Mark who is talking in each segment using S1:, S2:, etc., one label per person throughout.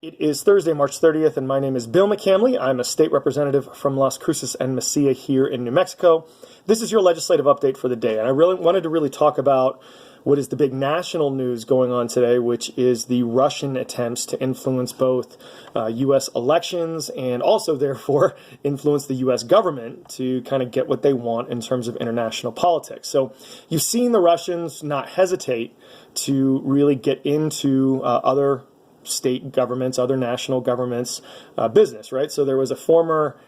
S1: It is Thursday, March 30th, and my name is Bill McCamley. I'm a state representative from Las Cruces and Mesilla here in New Mexico. This is your legislative update for the day, and I really wanted to talk about what is the big national news going on today, which is the Russian attempts to influence both U.S. elections and also, therefore, influence the U.S. government to kind of get what they want in terms of international politics. So you've seen the Russians not hesitate to really get into other state governments, other national governments' business, right? So there was a former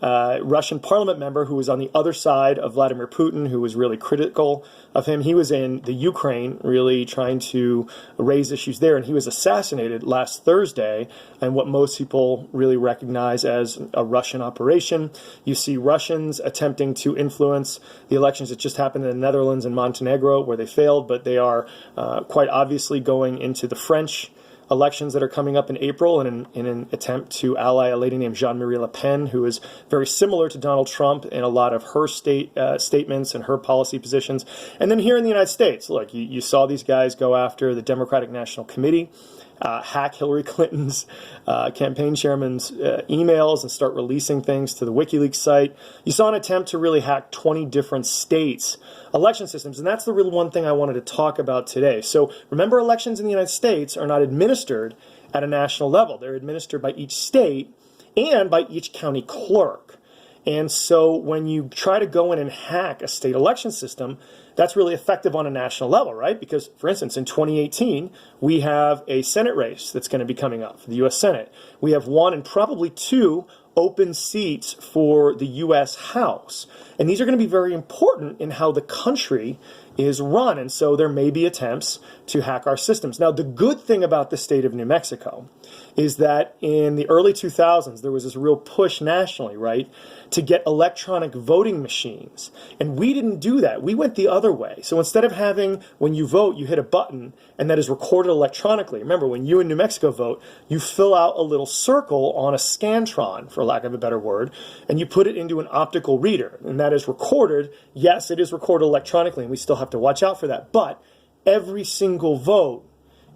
S1: Russian parliament member who was on the other side of Vladimir Putin, who was really critical of him. He was in the Ukraine, really trying to raise issues there, and he was assassinated last Thursday in what most people really recognize as a Russian operation. You see Russians attempting to influence the elections that just happened in the Netherlands and Montenegro, where they failed, but they are quite obviously going into the French elections that are coming up in April in an attempt to ally a lady named Jean-Marie Le Pen, who is very similar to Donald Trump in a lot of her statements and her policy positions. And then here in the United States, look, you saw these guys go after the Democratic National Committee, hack Hillary Clinton's campaign chairman's emails and start releasing things to the WikiLeaks site. You saw an attempt to really hack 20 different states' election systems, and that's the real one thing I wanted to talk about today. So remember, elections in the United States are not administered at a national level. They're administered by each state and by each county clerk. And so when you try to go in and hack a state election system, that's really effective on a national level, right? Because, for instance, in 2018, we have a Senate race that's going to be coming up for the U.S. Senate. We have one and probably two open seats for the U.S. House. And these are going to be very important in how the country is run. And so there may be attempts to hack our systems. Now, the good thing about the state of New Mexico is that in the early 2000s, there was this real push nationally, right, to get electronic voting machines. And we didn't do that. We went the other way. So instead of having, when you vote, you hit a button and that is recorded electronically. Remember, when you in New Mexico vote, you fill out a little circle on a Scantron, for lack of a better word, and you put it into an optical reader. And that is recorded. Yes, it is recorded electronically, and we still have to watch out for that. But every single vote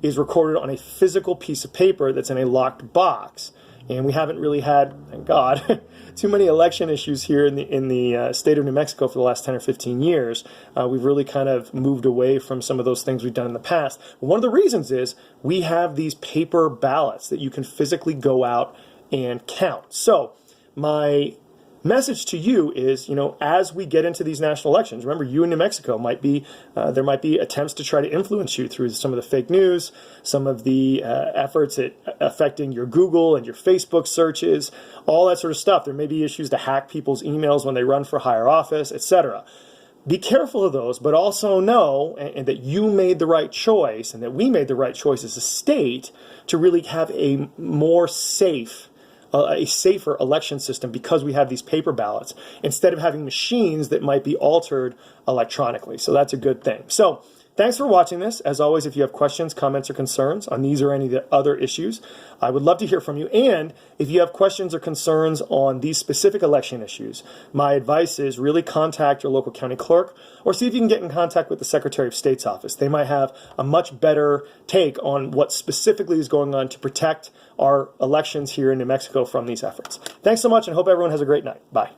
S1: is recorded on a physical piece of paper that's in a locked box. And we haven't really had, thank God, too many election issues here in the state of New Mexico for the last 10 or 15 years. We've really kind of moved away from some of those things we've done in the past. One of the reasons is we have these paper ballots that you can physically go out and count. So my message to you is, as we get into these national elections, remember, you in New Mexico there might be attempts to try to influence you through some of the fake news, some of the efforts at affecting your Google and your Facebook searches, all that sort of stuff. There may be issues to hack people's emails when they run for higher office, etc. Be careful of those, but also know and that you made the right choice and that we made the right choice as a state to really have a more safer election system because we have these paper ballots instead of having machines that might be altered electronically. So that's a good thing. So thanks for watching this. As always, if you have questions, comments, or concerns on these or any of the other issues, I would love to hear from you. And if you have questions or concerns on these specific election issues, my advice is really contact your local county clerk or see if you can get in contact with the Secretary of State's office. They might have a much better take on what specifically is going on to protect our elections here in New Mexico from these efforts. Thanks so much and hope everyone has a great night. Bye.